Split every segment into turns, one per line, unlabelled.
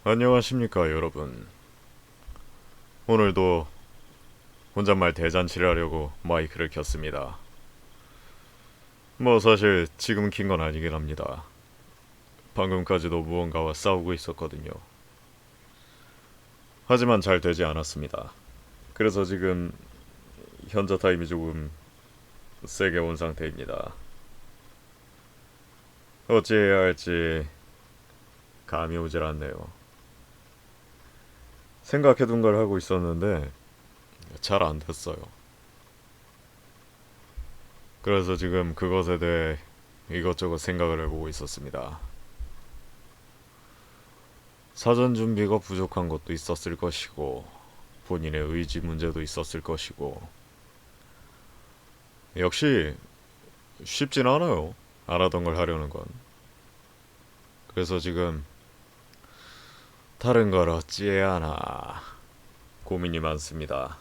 안녕하십니까 여러분. 오늘도 혼잣말 대잔치를 하려고 마이크를 켰습니다. 뭐 사실 지금 킨 건 아니긴 합니다. 방금까지도 무언가와 싸우고 있었거든요. 하지만 잘 되지 않았습니다. 그래서 지금 현자 타임이 조금 세게 온 상태입니다. 어찌해야 할지 감이 오질 않네요. 생각해둔 걸 하고 있었는데 잘 안 됐어요. 그래서 지금 그것에 대해 이것저것 생각을 해보고 있었습니다. 사전 준비가 부족한 것도 있었을 것이고, 본인의 의지 문제도 있었을 것이고, 역시 쉽진 않아요. 안 하던 걸 하려는 건. 그래서 지금 다른 걸 어찌해야 하나 고민이 많습니다.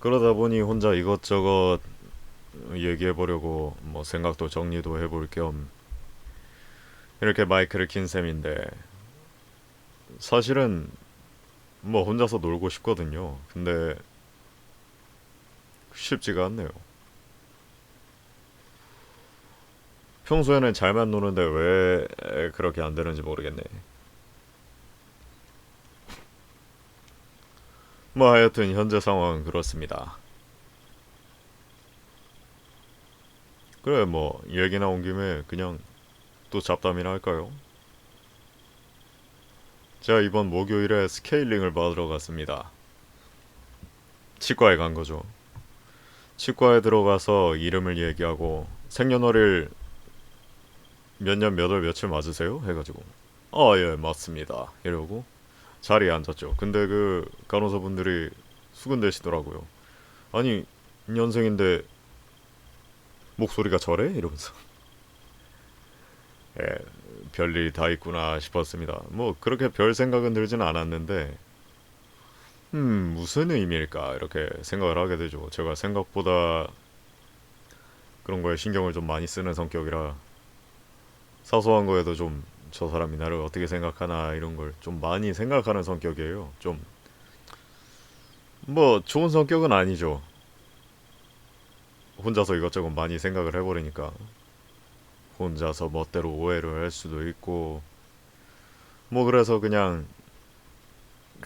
그러다 보니 혼자 이것저것 얘기해보려고 뭐 생각도 정리도 해볼 겸 이렇게 마이크를 킨 셈인데, 사실은 뭐 혼자서 놀고 싶거든요. 근데 쉽지가 않네요. 평소에는 잘만 노는데 왜 그렇게 안 되는지 모르겠네. 뭐 하여튼 현재 상황은 그렇습니다. 그래 뭐 얘기 나온 김에 그냥 또 잡담이나 할까요? 제가 이번 목요일에 스케일링을 받으러 갔습니다. 치과에 간 거죠. 치과에 들어가서 이름을 얘기하고 생년월일 몇 년 몇 월 며칠 맞으세요? 해가지고 아 예 맞습니다 이러고 자리에 앉았죠. 근데 그 간호사분들이 수근대시더라고요. 아니 년생인데 목소리가 저래? 이러면서 예, 별일이 다 있구나 싶었습니다. 뭐 그렇게 별 생각은 들진 않았는데 무슨 의미일까 이렇게 생각을 하게 되죠. 제가 생각보다 그런 거에 신경을 좀 많이 쓰는 성격이라 사소한 거에도 좀 저 사람이 나를 어떻게 생각하나 이런 걸 좀 많이 생각하는 성격이에요. 좀 뭐 좋은 성격은 아니죠. 혼자서 이것저것 많이 생각을 해버리니까 혼자서 멋대로 오해를 할 수도 있고 뭐 그래서 그냥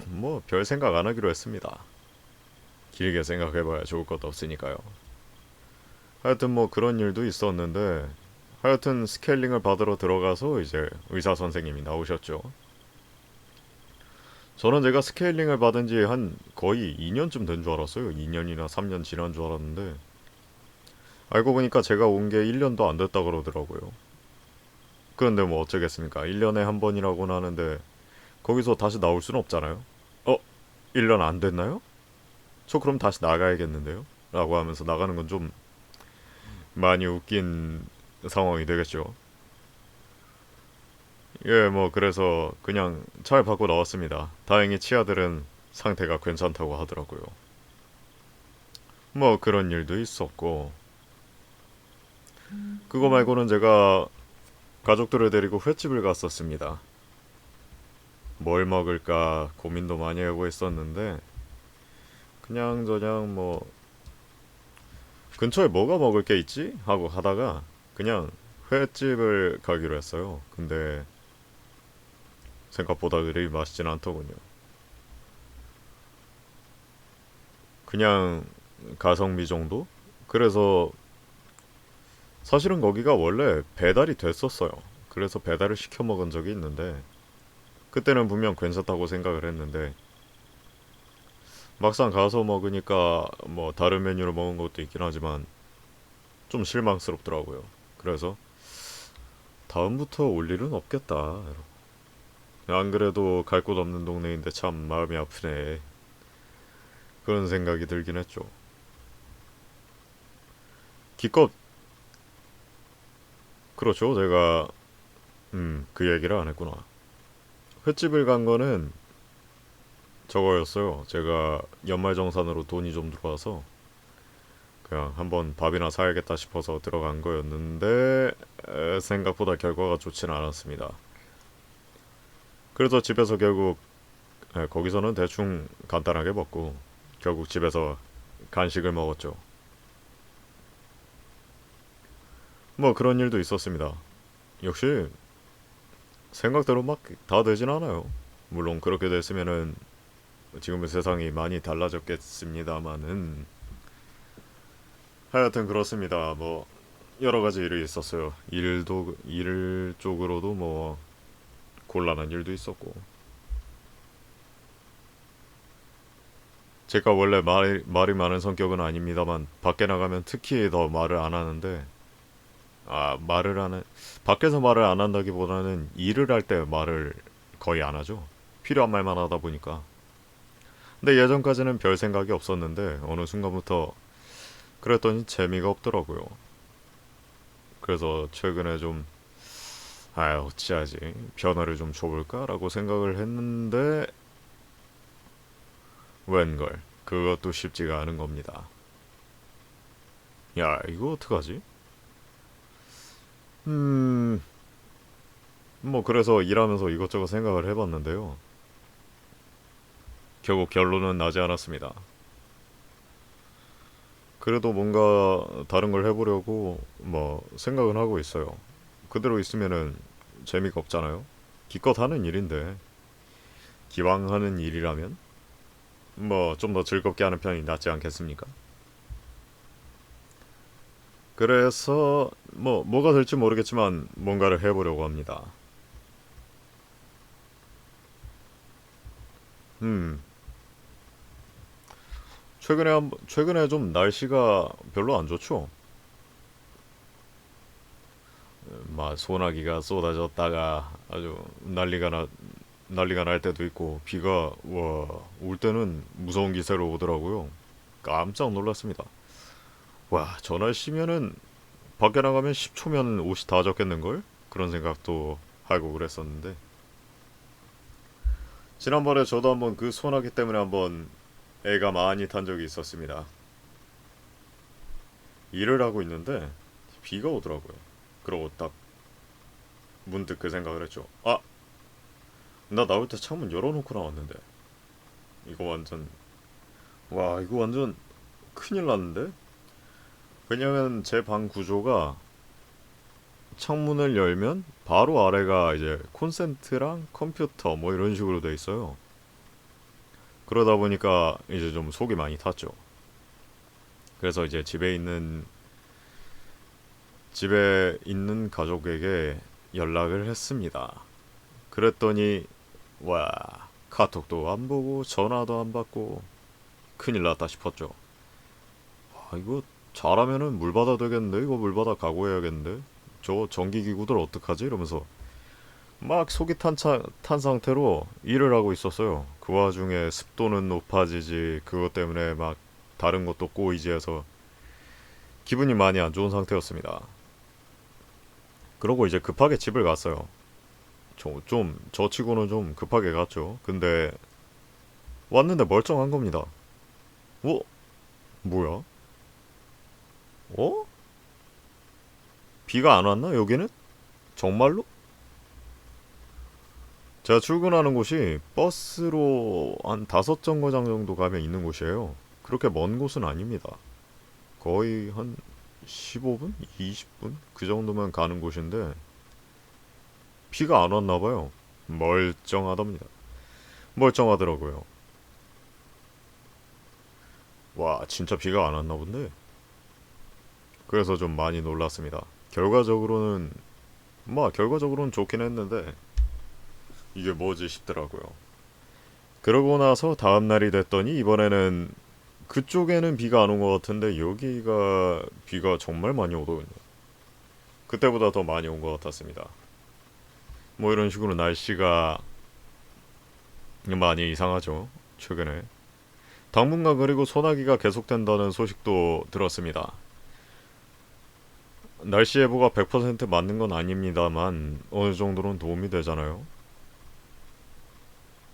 뭐 별 생각 안 하기로 했습니다. 길게 생각해봐야 좋을 것도 없으니까요. 하여튼 뭐 그런 일도 있었는데 하여튼 스케일링을 받으러 들어가서 이제 의사 선생님이 나오셨죠. 저는 제가 스케일링을 받은 지 한 거의 2년쯤 된 줄 알았어요. 2년이나 3년 지난 줄 알았는데 알고 보니까 제가 온 게 1년도 안 됐다 그러더라고요. 그런데 뭐 어쩌겠습니까? 1년에 한 번이라고는 하는데 거기서 다시 나올 수는 없잖아요. 어? 1년 안 됐나요? 저 그럼 다시 나가야겠는데요? 라고 하면서 나가는 건 좀 많이 웃긴 상황이 되겠죠. 예, 뭐 그래서 그냥 잘 받고 나왔습니다. 다행히 치아들은 상태가 괜찮다고 하더라고요. 뭐 그런 일도 있었고 그거 말고는 제가 가족들을 데리고 횟집을 갔었습니다. 뭘 먹을까 고민도 많이 하고 있었는데 그냥저냥 뭐 근처에 뭐가 먹을 게 있지? 하고 하다가 그냥 횟집을 가기로 했어요. 근데 생각보다 그리 맛있진 않더군요. 그냥 가성비 정도? 그래서 사실은 거기가 원래 배달이 됐었어요. 그래서 배달을 시켜 먹은 적이 있는데 그때는 분명 괜찮다고 생각을 했는데 막상 가서 먹으니까 뭐 다른 메뉴를 먹은 것도 있긴 하지만 좀 실망스럽더라고요. 그래서 다음부터 올 일은 없겠다. 안 그래도 갈 곳 없는 동네인데 참 마음이 아프네. 그런 생각이 들긴 했죠. 기껏 그렇죠. 제가 그 얘기를 안 했구나. 횟집을 간 거는 저거였어요. 제가 연말정산으로 돈이 좀 들어와서 그냥 한번 밥이나 사야겠다 싶어서 들어간 거였는데 생각보다 결과가 좋지는 않았습니다. 그래서 집에서 결국 거기서는 대충 간단하게 먹고 결국 집에서 간식을 먹었죠. 뭐 그런 일도 있었습니다. 역시 생각대로 막 다 되진 않아요. 물론 그렇게 됐으면은 지금의 세상이 많이 달라졌겠습니다마는 하여튼 그렇습니다. 뭐 여러 가지 일이 있었어요. 일 쪽으로도 뭐 곤란한 일도 있었고 제가 원래 말이 많은 성격은 아닙니다만 밖에 나가면 특히 더 말을 안 하는데 말을 하는 밖에서 말을 안 한다기보다는 일을 할 때 말을 거의 안 하죠. 필요한 말만 하다 보니까. 근데 예전까지는 별 생각이 없었는데 어느 순간부터 그랬더니 재미가 없더라고요. 그래서 최근에 좀 어찌하지 변화를 좀 줘볼까라고 생각을 했는데 웬걸 그것도 쉽지가 않은 겁니다. 야 이거 어떡하지? 음... 뭐 그래서 일하면서 이것저것 생각을 해봤는데요. 결국 결론은 나지 않았습니다. 그래도 뭔가 다른 걸 해보려고 뭐 생각은 하고 있어요. 그대로 있으면은 재미가 없잖아요. 기껏 하는 일인데 기왕 하는 일이라면 뭐 좀 더 즐겁게 하는 편이 낫지 않겠습니까? 그래서 뭐가 될지 모르겠지만 뭔가를 해보려고 합니다. 음 최근에 좀 날씨가 별로 안 좋죠. 막 소나기가 쏟아졌다가 아주 난리가 날 때도 있고 비가 와 올 때는 무서운 기세로 오더라고요. 깜짝 놀랐습니다. 와, 저 날씨면은 밖에 나가면 10초면 옷이 다 젖겠는걸? 그런 생각도 하고 그랬었는데 지난번에 저도 한번 그 소나기 때문에 한번 애가 많이 탄 적이 있었습니다. 일을 하고 있는데 비가 오더라고요. 그러고 딱 문득 그 생각을 했죠. 나 나올 때 창문 열어놓고 나왔는데 이거 완전 이거 완전 큰일 났는데? 왜냐면 제 방 구조가 창문을 열면 바로 아래가 이제 콘센트랑 컴퓨터 뭐 이런 식으로 돼 있어요. 그러다 보니까 이제 좀 속이 많이 탔죠. 그래서 이제 집에 있는 가족에게 연락을 했습니다. 그랬더니 와 카톡도 안 보고 전화도 안 받고 큰일 났다 싶었죠. 이거 잘하면은 물바다 되겠는데 이거 물바다 각오해야겠는데 저 전기기구들 어떡하지 이러면서 막 속이 탄 상태로 일을 하고 있었어요. 그 와중에 습도는 높아지지 그것 때문에 막 다른 것도 꼬이지 해서 기분이 많이 안 좋은 상태였습니다. 그러고 이제 급하게 집을 갔어요. 저 치고는 좀 급하게 갔죠. 근데 왔는데 멀쩡한 겁니다. 어? 뭐야? 어? 비가 안 왔나 여기는? 정말로? 제가 출근하는 곳이 버스로 한 다섯 정거장 정도 가면 있는 곳이에요. 그렇게 먼 곳은 아닙니다. 거의 한 15분? 20분? 그 정도면 가는 곳인데 비가 안 왔나 봐요. 멀쩡하답니다. 멀쩡하더라고요. 와, 진짜 비가 안 왔나 본데. 그래서 좀 많이 놀랐습니다. 결과적으로는 좋긴 했는데 이게 뭐지 싶더라고요. 그러고 나서 다음 날이 됐더니 이번에는 그쪽에는 비가 안 온 것 같은데 여기가 비가 정말 많이 오더군요. 그때보다 더 많이 온 것 같았습니다. 뭐 이런 식으로 날씨가 많이 이상하죠. 최근에. 당분간 그리고 소나기가 계속된다는 소식도 들었습니다. 날씨 예보가 100% 맞는 건 아닙니다만 어느 정도는 도움이 되잖아요.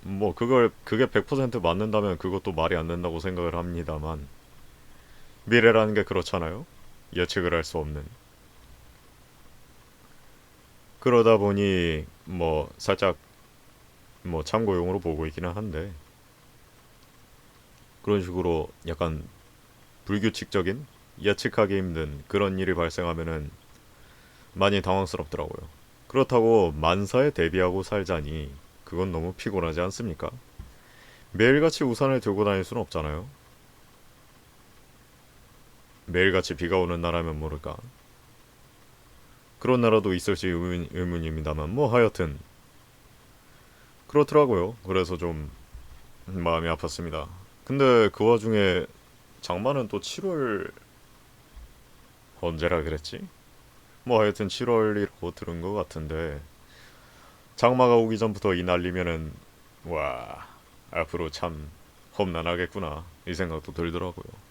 뭐 그게 100% 맞는다면 그것도 말이 안 된다고 생각을 합니다만 미래라는 게 그렇잖아요. 예측을 할 수 없는. 그러다 보니 뭐 살짝 뭐 참고용으로 보고 있기는 한데 그런 식으로 약간 불규칙적인 예측하기 힘든 그런 일이 발생하면은 많이 당황스럽더라고요. 그렇다고 만사에 대비하고 살자니 그건 너무 피곤하지 않습니까? 매일같이 우산을 들고 다닐 수는 없잖아요. 매일같이 비가 오는 나라면 모를까. 그런 나라도 있을지 의문입니다만 뭐 하여튼 그렇더라고요. 그래서 좀 마음이 아팠습니다. 근데 그 와중에 장마는 또 7월 언제라 그랬지? 뭐 하여튼 7월이라고 들은 것 같은데 장마가 오기 전부터 이 날리면은 와 앞으로 참 험난하겠구나 이 생각도 들더라고요.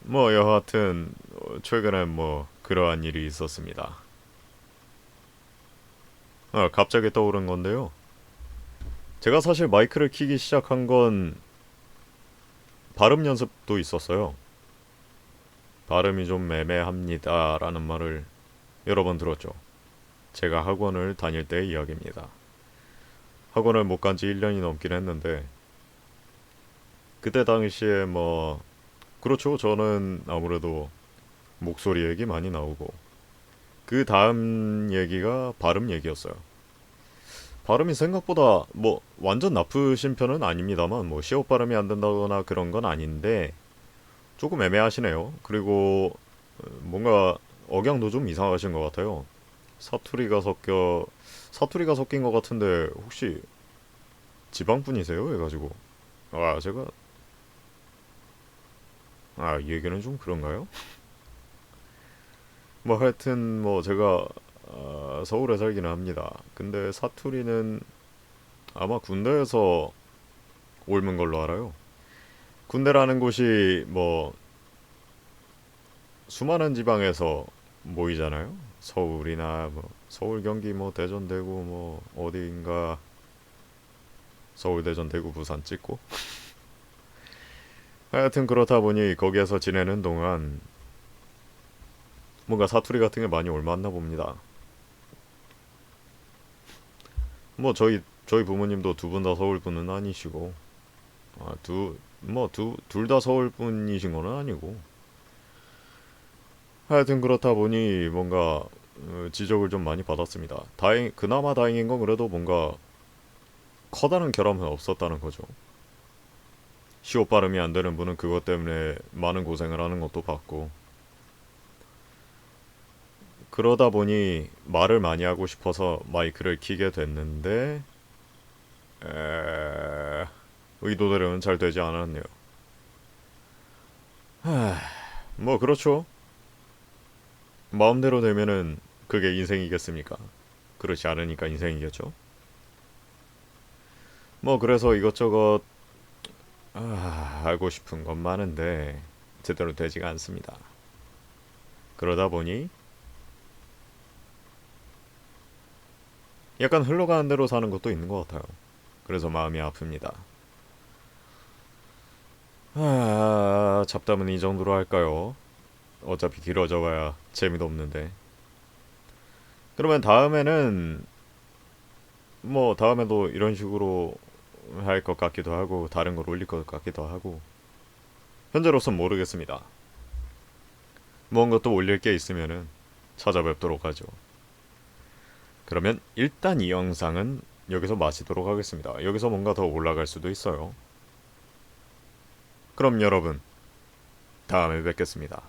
뭐 여하튼 최근에 뭐 그러한 일이 있었습니다. 갑자기 떠오른 건데요. 제가 사실 마이크를 키기 시작한 건 발음 연습도 있었어요. 발음이 좀 애매합니다 라는 말을 여러 번 들었죠. 제가 학원을 다닐 때의 이야기입니다. 학원을 못 간지 1년이 넘긴 했는데 그때 당시에 뭐 그렇죠. 저는 아무래도 목소리 얘기 많이 나오고 그 다음 얘기가 발음 얘기였어요. 발음이 생각보다 뭐 완전 나쁘신 편은 아닙니다만 뭐 시옷 발음이 안 된다거나 그런 건 아닌데 조금 애매하시네요. 그리고 뭔가 억양도 좀 이상하신 것 같아요. 사투리가 섞여 사투리가 섞인 것 같은데 혹시 지방분이세요? 해가지고 제가 이 얘기는 좀 그런가요? 뭐 하여튼 뭐 제가 서울에 살기는 합니다. 근데 사투리는 아마 군대에서 옮은 걸로 알아요. 군대라는 곳이 뭐 수많은 지방에서 모이잖아요. 서울이나 뭐 서울, 경기, 뭐 대전, 대구 뭐 어디인가 서울, 대전, 대구, 부산 찍고 하여튼 그렇다 보니 거기에서 지내는 동안 뭔가 사투리 같은 게 많이 옮았나 봅니다. 뭐 저희 부모님도 두 분 다 서울 분은 아니시고 둘 다 서울 분이신 건 아니고 하여튼 그렇다 보니 뭔가 지적을 좀 많이 받았습니다. 그나마 다행인 건 그래도 뭔가 커다란 결함은 없었다는 거죠. 시옷 발음이 안 되는 분은 그것 때문에 많은 고생을 하는 것도 봤고 그러다 보니 말을 많이 하고 싶어서 마이크를 키게 됐는데 에... 의도대로는 잘 되지 않았네요. 뭐 그렇죠. 마음대로 되면은 그게 인생이겠습니까? 그렇지 않으니까 인생이겠죠. 뭐 그래서 이것저것 알고 싶은 건 많은데 제대로 되지가 않습니다. 그러다 보니 약간 흘러가는 대로 사는 것도 있는 것 같아요. 그래서 마음이 아픕니다. 잡담은 이 정도로 할까요? 어차피 길어져 봐야 재미도 없는데. 그러면 다음에는 뭐 다음에도 이런 식으로 할 것 같기도 하고 다른 걸 올릴 것 같기도 하고 현재로선 모르겠습니다. 뭔가 또 올릴 게 있으면은 찾아뵙도록 하죠. 그러면 일단 이 영상은 여기서 마치도록 하겠습니다. 여기서 뭔가 더 올라갈 수도 있어요. 그럼 여러분 다음에 뵙겠습니다.